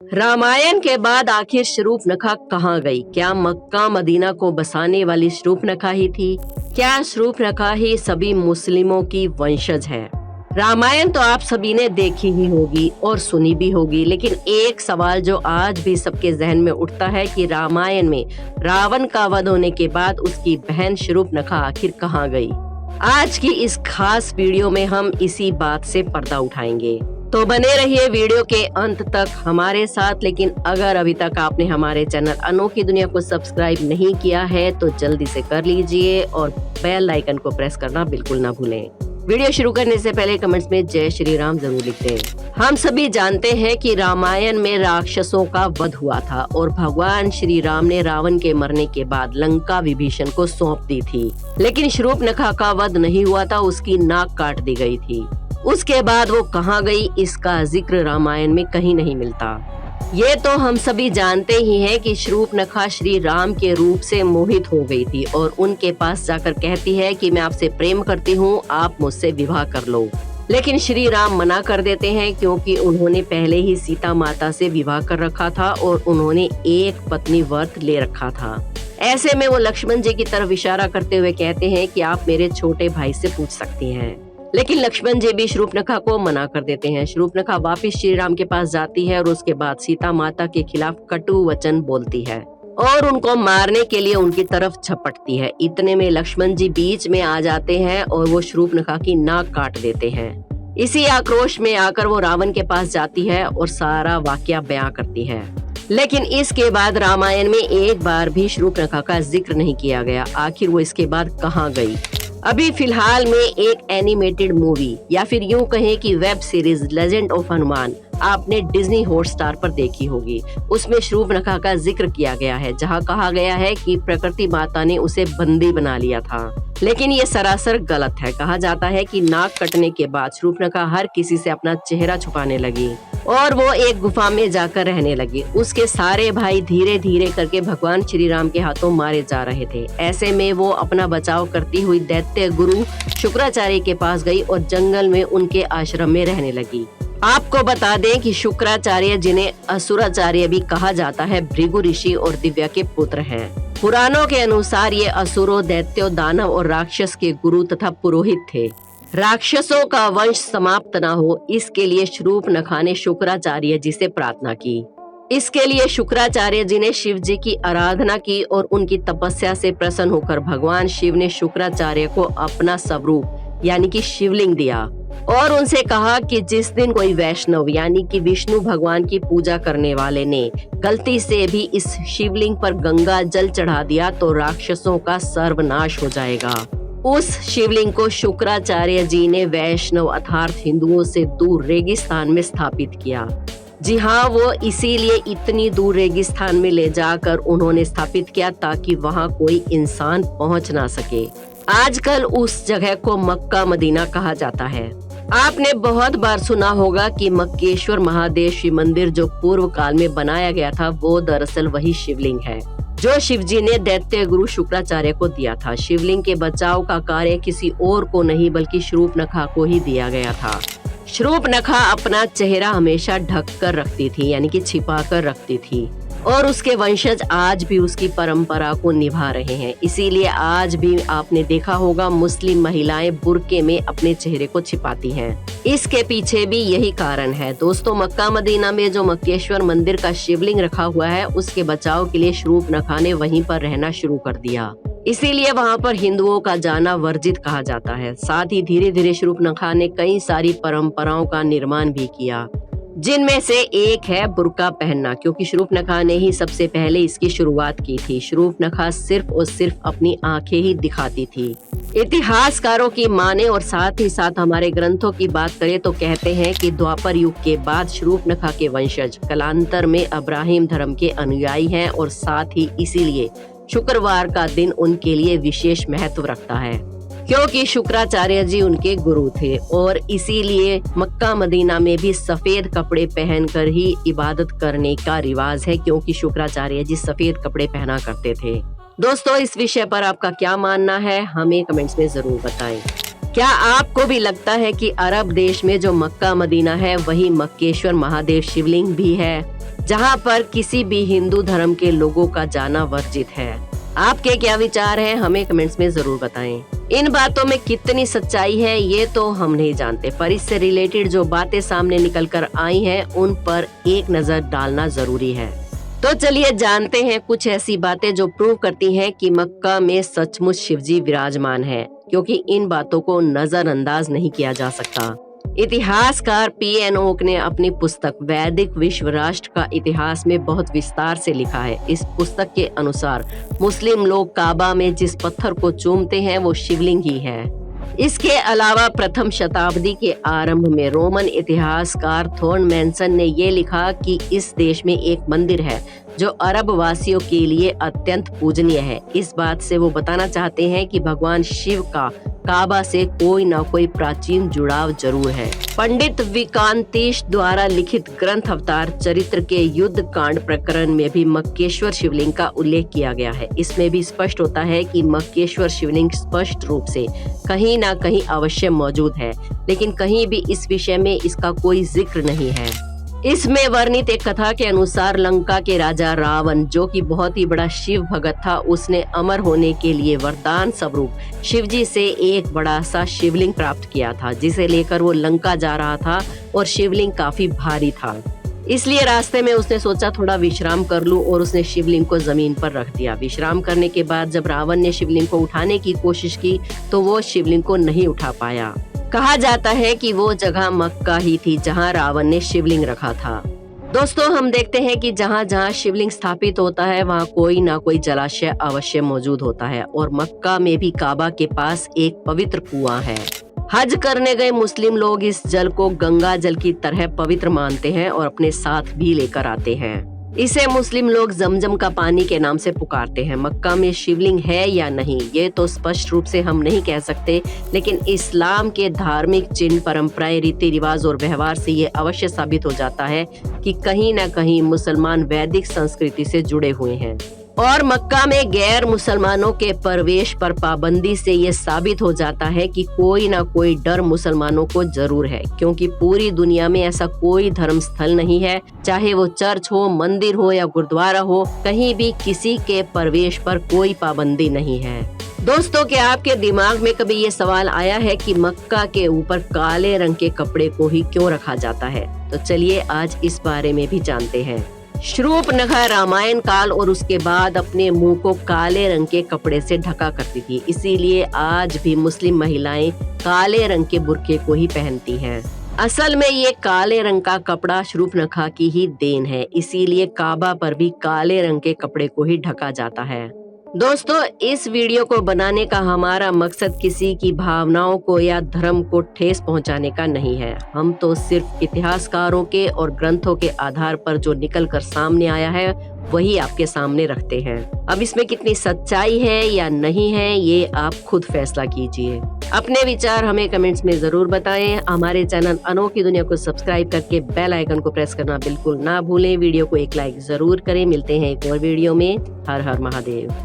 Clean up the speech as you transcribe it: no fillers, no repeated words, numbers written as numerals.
रामायण के बाद आखिर शूर्पणखा कहाँ गई? क्या मक्का मदीना को बसाने वाली शूर्पणखा ही थी? क्या शूर्पणखा ही सभी मुस्लिमों की वंशज है? रामायण तो आप सभी ने देखी ही होगी और सुनी भी होगी, लेकिन एक सवाल जो आज भी सबके जहन में उठता है कि रामायण में रावण का वध होने के बाद उसकी बहन शूर्पणखा आखिर कहाँ गई? आज की इस खास वीडियो में हम इसी बात से पर्दा उठाएंगे, तो बने रहिए वीडियो के अंत तक हमारे साथ। लेकिन अगर अभी तक आपने हमारे चैनल अनोखी दुनिया को सब्सक्राइब नहीं किया है तो जल्दी से कर लीजिए और बेल आइकन को प्रेस करना बिल्कुल ना भूलें। वीडियो शुरू करने से पहले कमेंट्स में जय श्री राम जरूर लिख दें। हम सभी जानते हैं कि रामायण में राक्षसों का वध हुआ था और भगवान श्री राम ने रावण के मरने के बाद लंका विभीषण को सौंप दी थी, लेकिन शूर्पणखा का वध नहीं हुआ था, उसकी नाक काट दी गई थी। उसके बाद वो कहाँ गई, इसका जिक्र रामायण में कहीं नहीं मिलता। ये तो हम सभी जानते ही हैं कि शूर्पणखा श्री राम के रूप से मोहित हो गई थी और उनके पास जाकर कहती है कि मैं आपसे प्रेम करती हूँ, आप मुझसे विवाह कर लो। लेकिन श्री राम मना कर देते हैं क्योंकि उन्होंने पहले ही सीता माता से विवाह कर रखा था और उन्होंने एक पत्नी व्रत ले रखा था। ऐसे में वो लक्ष्मण जी की तरफ इशारा करते हुए कहते हैं कि आप मेरे छोटे भाई से पूछ सकती हैं। लेकिन लक्ष्मण जी भी शूर्पणखा को मना कर देते हैं। शूर्पणखा वापस श्री राम के पास जाती है और उसके बाद सीता माता के खिलाफ कटु वचन बोलती है और उनको मारने के लिए उनकी तरफ झपटती है। इतने में लक्ष्मण जी बीच में आ जाते हैं और वो शूर्पणखा की नाक काट देते हैं। इसी आक्रोश में आकर वो रावण के पास जाती है और सारा वाकया बयां करती है। लेकिन इसके बाद रामायण में एक बार भी शूर्पणखा का जिक्र नहीं किया गया। आखिर वो इसके बाद कहाँ गई? अभी फिलहाल में एक एनिमेटेड मूवी या फिर यूं कहें कि web series legend of Hanuman आपने डिज्नी हॉटस्टार पर देखी होगी। उसमें शूर्पणखा का जिक्र किया गया है, जहां कहा गया है कि प्रकृति माता ने उसे बंदी बना लिया था, लेकिन ये सरासर गलत है। कहा जाता है कि नाक कटने के बाद शूर्पणखा हर किसी से अपना चेहरा छुपाने लगी और वो एक गुफा में जाकर रहने लगी। उसके सारे भाई धीरे धीरे करके भगवान श्री राम के हाथों मारे जा रहे थे। ऐसे में वो अपना बचाव करती हुई दैत्य गुरु शुक्राचार्य के पास गई और जंगल में उनके आश्रम में रहने लगी। आपको बता दें कि शुक्राचार्य, जिन्हें असुराचार्य भी कहा जाता है, भृगु ऋषि और दिव्या के पुत्र हैं। पुराणों के अनुसार ये असुरों, दैत्यों, दानव और राक्षस के गुरु तथा पुरोहित थे। राक्षसों का वंश समाप्त न हो, इसके लिए शूर्पणखा ने शुक्राचार्य जी से प्रार्थना की। इसके लिए शुक्राचार्य जी ने शिव जी की आराधना की और उनकी तपस्या से प्रसन्न होकर भगवान शिव ने शुक्राचार्य को अपना स्वरूप यानी कि शिवलिंग दिया और उनसे कहा कि जिस दिन कोई वैष्णव यानी कि विष्णु भगवान की पूजा करने वाले ने गलती से भी इस शिवलिंग पर गंगा जल चढ़ा दिया तो राक्षसों का सर्वनाश हो जाएगा। उस शिवलिंग को शुक्राचार्य जी ने वैष्णव अर्थात हिंदुओं से दूर रेगिस्तान में स्थापित किया। जी हाँ, वो इसीलिए इतनी दूर रेगिस्तान में ले जाकर उन्होंने स्थापित किया ताकि वहाँ कोई इंसान पहुँच ना सके। आजकल उस जगह को मक्का मदीना कहा जाता है। आपने बहुत बार सुना होगा कि मक्केश्वर महादेव शिव मंदिर जो पूर्व काल में बनाया गया था, वो दरअसल वही शिवलिंग है जो शिवजी ने दैत्य गुरु शुक्राचार्य को दिया था। शिवलिंग के बचाव का कार्य किसी और को नहीं बल्कि शूर्पणखा को ही दिया गया था। शूर्पणखा अपना चेहरा हमेशा ढक कर रखती थी यानी कि छिपा कर रखती थी और उसके वंशज आज भी उसकी परंपरा को निभा रहे हैं। इसीलिए आज भी आपने देखा होगा मुस्लिम महिलाएं बुर्के में अपने चेहरे को छिपाती हैं। इसके पीछे भी यही कारण है। दोस्तों, मक्का मदीना में जो मक्केश्वर मंदिर का शिवलिंग रखा हुआ है, उसके बचाव के लिए शूर्पणखा ने वहीं पर रहना शुरू कर दिया। इसीलिए वहां पर हिंदुओं का जाना वर्जित कहा जाता है। साथ ही धीरे धीरे शूर्पणखा ने कई सारी परंपराओं का निर्माण भी किया, जिनमें से एक है बुर्का पहनना, क्योंकि शूर्पणखा ने ही सबसे पहले इसकी शुरुआत की थी। शूर्पणखा सिर्फ और सिर्फ अपनी आंखें ही दिखाती थी। इतिहासकारों की माने और साथ ही साथ हमारे ग्रंथों की बात करें तो कहते हैं कि द्वापर युग के बाद शूर्पणखा के वंशज कालांतर में अब्राहिम धर्म के अनुयायी हैं और साथ ही इसीलिए शुक्रवार का दिन उनके लिए विशेष महत्व रखता है, क्योंकि शुक्राचार्य जी उनके गुरु थे और इसीलिए मक्का मदीना में भी सफेद कपड़े पहनकर ही इबादत करने का रिवाज है, क्योंकि शुक्राचार्य जी सफेद कपड़े पहना करते थे। दोस्तों, इस विषय पर आपका क्या मानना है, हमें कमेंट्स में जरूर बताएं। क्या आपको भी लगता है कि अरब देश में जो मक्का मदीना है वही मक्केश्वर महादेव शिवलिंग भी है? जहां पर किसी भी हिंदू धर्म के लोगों का जाना वर्जित है। आपके क्या विचार हैं, हमें कमेंट्स में जरूर बताएं। इन बातों में कितनी सच्चाई है ये तो हम नहीं जानते, पर इससे रिलेटेड जो बातें सामने निकल कर आई हैं उन पर एक नजर डालना जरूरी है। तो चलिए जानते हैं कुछ ऐसी बातें जो प्रूव करती हैं कि मक्का में सचमुच शिवजी विराजमान है, क्योंकि इन बातों को नजरअंदाज नहीं किया जा सकता। इतिहासकार P.N. ओक ने अपनी पुस्तक वैदिक विश्व राष्ट्र का इतिहास में बहुत विस्तार से लिखा है। इस पुस्तक के अनुसार मुस्लिम लोग काबा में जिस पत्थर को चूमते हैं वो शिवलिंग ही है। इसके अलावा प्रथम शताब्दी के आरंभ में रोमन इतिहासकार थॉर्न मैनसन ने ये लिखा कि इस देश में एक मंदिर है जो अरब वासियों के लिए अत्यंत पूजनीय है। इस बात से वो बताना चाहते हैं कि भगवान शिव का काबा से कोई ना कोई प्राचीन जुड़ाव जरूर है। पंडित विकांतेश द्वारा लिखित ग्रंथ अवतार चरित्र के युद्ध कांड प्रकरण में भी मक्केश्वर शिवलिंग का उल्लेख किया गया है। इसमें भी स्पष्ट होता है कि मक्केश्वर शिवलिंग स्पष्ट रूप से कहीं ना कहीं अवश्य मौजूद है, लेकिन कहीं भी इस विषय में इसका कोई जिक्र नहीं है। इसमें वर्णित एक कथा के अनुसार लंका के राजा रावण, जो कि बहुत ही बड़ा शिव भगत था, उसने अमर होने के लिए वरदान स्वरूप शिवजी से एक बड़ा सा शिवलिंग प्राप्त किया था, जिसे लेकर वो लंका जा रहा था और शिवलिंग काफी भारी था। इसलिए रास्ते में उसने सोचा थोड़ा विश्राम कर लूं और उसने शिवलिंग को जमीन पर रख दिया। विश्राम करने के बाद जब रावण ने शिवलिंग को उठाने की कोशिश की तो वो शिवलिंग को नहीं उठा पाया। कहा जाता है कि वो जगह मक्का ही थी जहां रावण ने शिवलिंग रखा था। दोस्तों, हम देखते हैं कि जहां जहां शिवलिंग स्थापित होता है वहां कोई ना कोई जलाशय अवश्य मौजूद होता है, और मक्का में भी काबा के पास एक पवित्र कुआं है। हज करने गए मुस्लिम लोग इस जल को गंगा जल की तरह पवित्र मानते हैं और अपने साथ भी लेकर आते हैं। इसे मुस्लिम लोग जमजम का पानी के नाम से पुकारते हैं। मक्का में शिवलिंग है या नहीं ये तो स्पष्ट रूप से हम नहीं कह सकते, लेकिन इस्लाम के धार्मिक चिन्ह, परंपराएं, रीति रिवाज और व्यवहार से ये अवश्य साबित हो जाता है कि कहीं न कहीं मुसलमान वैदिक संस्कृति से जुड़े हुए हैं। और मक्का में गैर मुसलमानों के प्रवेश पर पाबंदी से ये साबित हो जाता है कि कोई ना कोई डर मुसलमानों को जरूर है, क्योंकि पूरी दुनिया में ऐसा कोई धर्म स्थल नहीं है, चाहे वो चर्च हो, मंदिर हो या गुरुद्वारा हो, कहीं भी किसी के प्रवेश पर कोई पाबंदी नहीं है। दोस्तों, क्या आपके दिमाग में कभी ये सवाल आया है कि मक्का के ऊपर काले रंग के कपड़े को ही क्यों रखा जाता है? तो चलिए आज इस बारे में भी जानते हैं। शूर्पणखा रामायण काल और उसके बाद अपने मुंह को काले रंग के कपड़े से ढका करती थी, इसीलिए आज भी मुस्लिम महिलाएं काले रंग के बुर्के को ही पहनती हैं। असल में ये काले रंग का कपड़ा शूर्पणखा की ही देन है, इसीलिए काबा पर भी काले रंग के कपड़े को ही ढका जाता है। दोस्तों, इस वीडियो को बनाने का हमारा मकसद किसी की भावनाओं को या धर्म को ठेस पहुंचाने का नहीं है। हम तो सिर्फ इतिहासकारों के और ग्रंथों के आधार पर जो निकल कर सामने आया है वही आपके सामने रखते हैं। अब इसमें कितनी सच्चाई है या नहीं है ये आप खुद फैसला कीजिए। अपने विचार हमें कमेंट्स में जरूर बताएं। हमारे चैनल अनोखी दुनिया को सब्सक्राइब करके बेल आइकन को प्रेस करना बिल्कुल ना भूलें। वीडियो को एक लाइक जरूर करें। मिलते हैं एक और वीडियो में। हर हर महादेव।